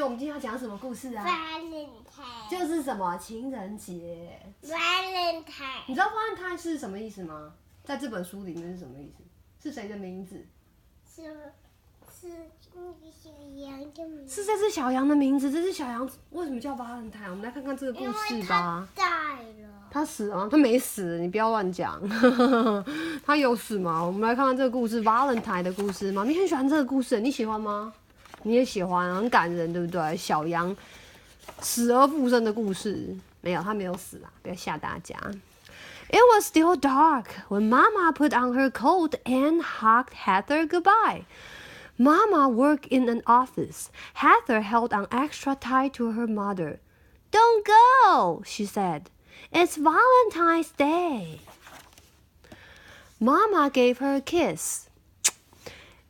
我们今天要讲什么故事啊 ？Valentine 就是什么情人节。Valentine 你知道 Valentine 是什么意思吗？在这本书里面是什么意思？是谁的名字？是那个小羊的名字。是这只小羊的名字。这只小羊为什么叫 Valentine？ 我们来看看这个故事吧。因为它死了。他死了吗？他没死，你不要乱讲。他有死吗？我们来看看这个故事 ，Valentine 的故事。妈咪很喜欢这个故事，你喜欢吗？你也喜欢，很感人，对不对？小羊死而复生的故事。没有，他没有死啦，不要吓大家。It was still dark when Mama put on her coat and hugged Heather goodbye. Mama worked in an office. Heather held on extra tight to her mother. "Don't go," she said. "It's Valentine's Day." Mama gave her a kiss.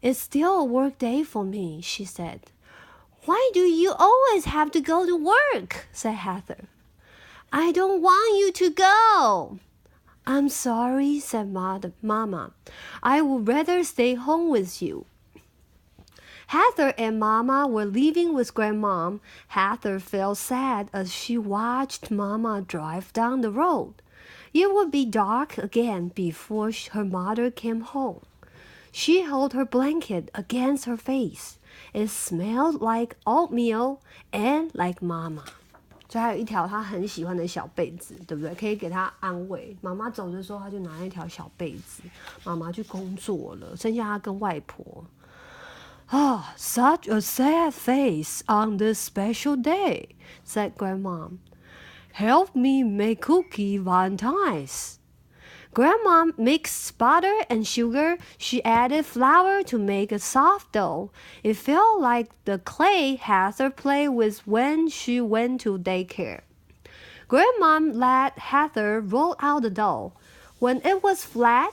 "It's still a work day for me," she said. "Why do you always have to go to work?" said Heather. "I don't want you to go." "I'm sorry," said Mama. "I would rather stay home with you." Heather and Mama were leaving with Grandmom. Heather felt sad as she watched Mama drive down the road. It would be dark again before her mother came home. She held her blanket against her face. It smelled like oatmeal and like Mama. 所以还有一条她很喜欢的小被子，对不对？可以给她安慰。妈妈走的时候，她就拿那条小被子。妈妈去工作了，剩下她跟外婆。"Ah, such a sad face on this special day," said Grandmom. "Help me make cookie Valentines." Grandma mixed butter and sugar. She added flour to make a soft dough. It felt like the clay Heather played with when she went to daycare. Grandma let Heather roll out the dough. When it was flat,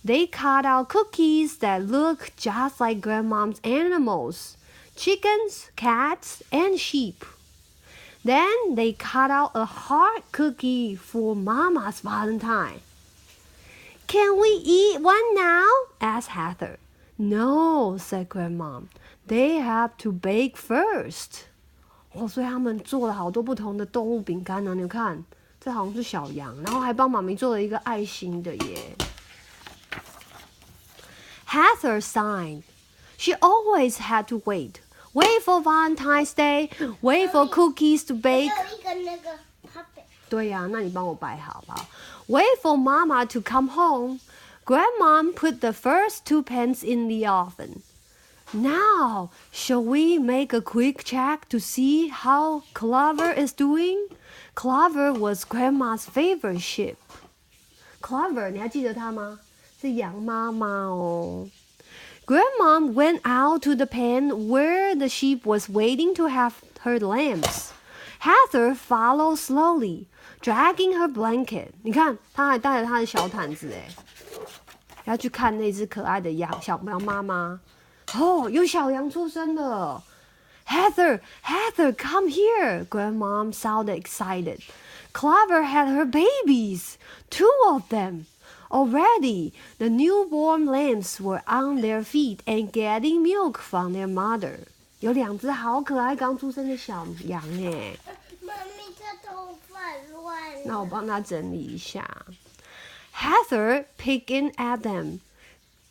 they cut out cookies that looked just like Grandma's animals, chickens, cats, and sheep. Then they cut out a hard cookie for Mama's Valentine. "Can we eat one now?" asked Heather. "No," said Grandma. "They have to bake first." 所以他们做了好多不同的动物饼干呢。你看，这好像是小羊，然后还帮妈咪做了一个爱心的耶。Heather sighed. She always had to wait. Wait for Valentine's Day. Wait for cookies to bake. 还有一个那个 puppet。对呀，那你帮我摆好不好？ Wait for Mama to come home. Grandma put the first 2 pans in the oven. Now, shall we make a quick check to see how Clover is doing? Clover was Grandma's favorite sheep. Clover, 你还记得她吗？是羊妈妈哦。Grandma went out to the pen where the sheep was waiting to have her lambs. Heather followed slowly, dragging her blanket. 你看，她还带着她的小毯子哎，要去看那只可爱的小羊妈妈。哦，有小羊出生了。Heather, come here! Grandma sounded excited. Clover had her babies, 2 of them. Already, the newborn lambs were on their feet and getting milk from their mother. 有2只好可爱刚出生的小羊哎。妈咪，她头发乱了。那我帮她整理一下。Heather peeked at them.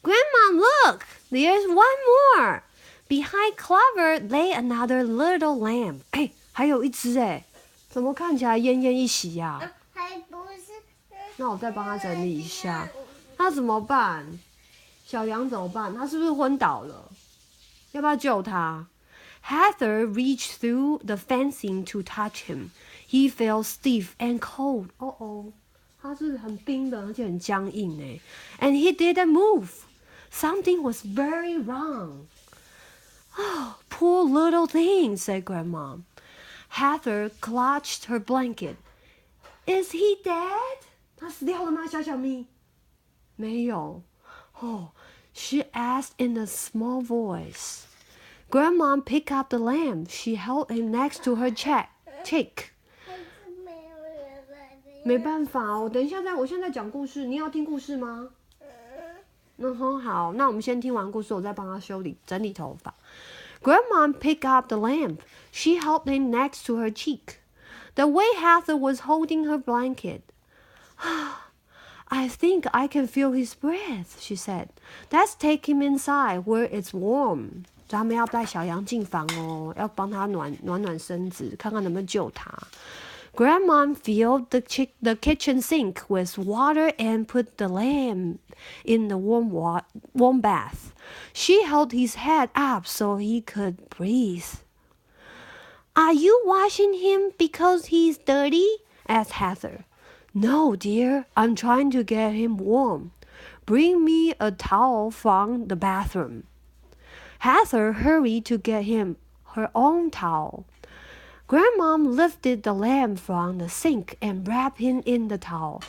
"Grandma, look! There's one more!" Behind Clover lay another little lamb. 哎，还有一只哎，怎么看起来奄奄一息呀？还不是。那我再帮她整理一下。那怎么办？小羊怎么办？它是不是昏倒了？要不要救它？ Heather reached through the fencing to touch him. He felt stiff and cold. 他是很冰冷而且很僵硬哎。And he didn't move. Something was very wrong. "Oh, poor little thing," said Grandma. Heather clutched her blanket. "Is he dead?" 他死掉了吗，小咪？没有。She asked in a small voice. Grandma picked up the lamb. She held him next to her cheek. 没办法哦，等一下我现在讲故事，你要听故事吗？好，那我们先听完故事，我再帮他整理头发。Grandma picked up the lamp. She held him next to her cheek, the way Heather was holding her blanket. I think I can feel his breath, she said. Let's take him inside where it's warm. 他们要带小羊进房哦，要帮他暖身子，看看能不能救他。Grandma filled the kitchen sink with water and put the lamb in the warm bath. She held his head up so he could breathe. Are you washing him because he's dirty? Asked Heather. No, dear, I'm trying to get him warm. Bring me a towel from the bathroom. Heather hurried to get him her own towel. Grandma lifted the lamb from the sink and wrapped him in the towel,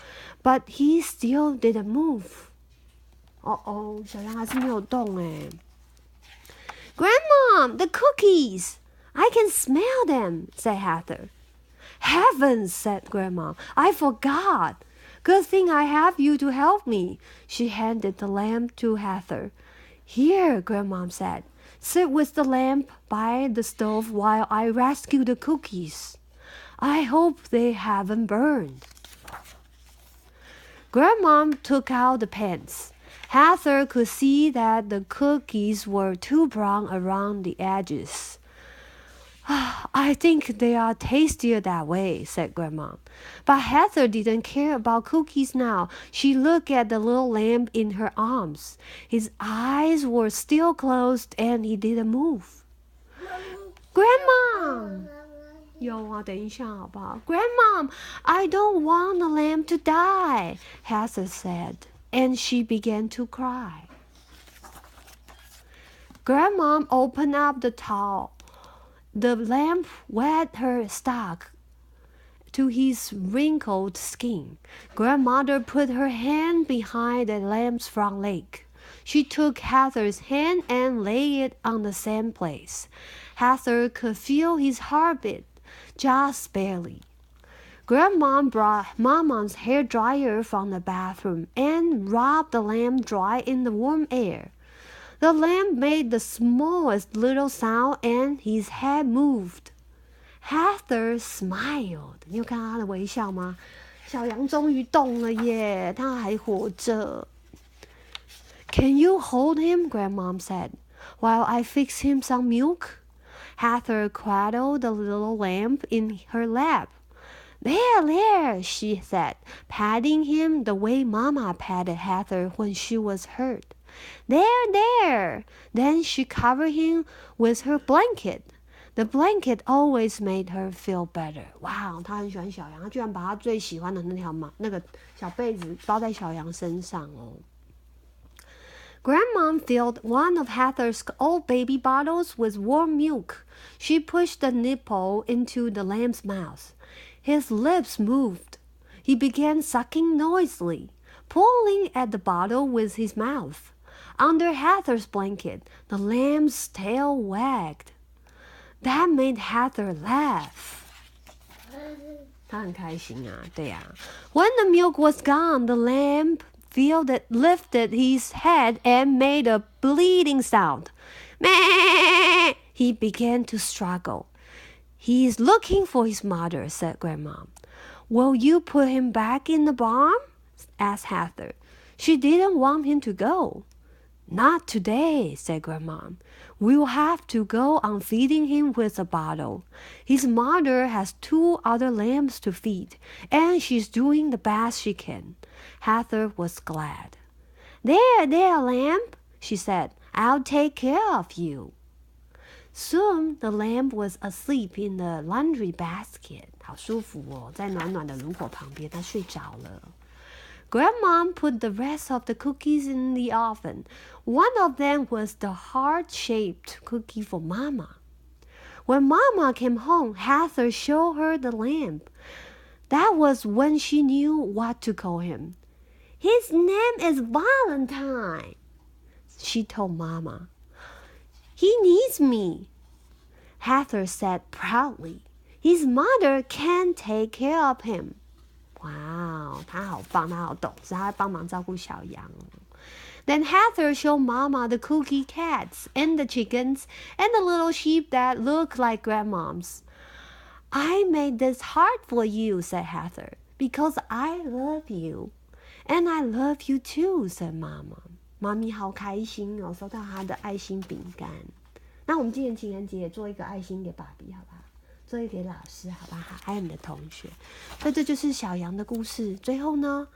but he still didn't move. 小羊还是没有动哎。Grandma, the cookies! I can smell them, said Heather. Heavens, said Grandma, I forgot. Good thing I have you to help me. She handed the lamp to Heather. Here, Grandma said. Sit with the lamp by the stove while I rescue the cookies. I hope they haven't burned. Grandma took out the pans. Heather could see that the cookies were too brown around the edges. I think they are tastier that way, said Grandma. But Heather didn't care about cookies now. She looked at the little lamb in her arms. His eyes were still closed and he didn't move. Grandma! 有啊，等一下好不好？ Grandma, I don't want the lamb to die, Heather said, and she began to cry. Grandma opened up the towel. The lamb wet her stock to his wrinkled skin. Grandmother put her hand behind the lamb's front leg. She took Heather's hand and laid it on the same place. Heather could feel his heartbeat, just barely. Grandma brought Mama's hair dryer from the bathroom and rubbed the lamb dry in the warm air. The lamb made the smallest little sound and his head moved. Heather smiled. 你有看到她的微笑吗？小羊终于动了耶，它还活着。Can you hold him? Grandma said, while I fix him some milk. Heather cradled the little lamb in her lap. There, she said, patting him the way Mama patted Heather when she was hurt. There. Then she covered him with her blanket. The blanket always made her feel better. 哇，她很喜欢小羊，她居然把她最喜欢的那个小被子包在小羊身上哦。Grandma filled one of Heather's old baby bottles with warm milk. She pushed the nipple into the lamb's mouth. His lips moved. He began sucking noisily, pulling at the bottle with his mouth. Under Heather's blanket, the lamb's tail wagged. That made Heather laugh. 她很开心啊，对啊。When the milk was gone, the lamb lifted his head and made a bleeding sound. Meh! He began to struggle. He is looking for his mother, said Grandma. Will you put him back in the barn? Asked Heather. She didn't want him to go. Not today, said Grandma. We'll have to go on feeding him with a bottle. His mother has 2 other lambs to feed, and she's doing the best she can. Heather was glad. There, lamb, she said. I'll take care of you. Soon the lamb was asleep in the laundry basket. 好舒服哦，在暖暖的炉火旁边，它睡着了。Grandma put the rest of the cookies in the oven. One of them was the heart-shaped cookie for Mama. When Mama came home, Heather showed her the lamb. That was when she knew what to call him. His name is Valentine, she told Mama. He needs me, Heather said proudly. His mother can't take care of him. 哇哦，他好棒，他好懂事，他帮忙照顾小羊。Then Heather showed Mama the cookie cats and the chickens and the little sheep that look like grandmoms. I made this heart for you, said Heather, because I love you. And I love you too, said Mama. 妈咪好开心哦，收到她的爱心饼干。那我们今年情人节也做一个爱心给爸比，好不好？做一个给老师，好不好？还有你的同学。所以这就是小羊的故事。最后呢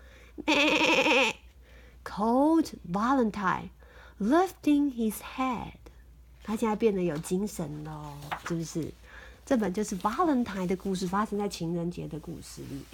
，called Valentine, lifting his head. 他现在变得有精神咯，是不是？这本就是 Valentine 的故事，发生在情人节的故事里。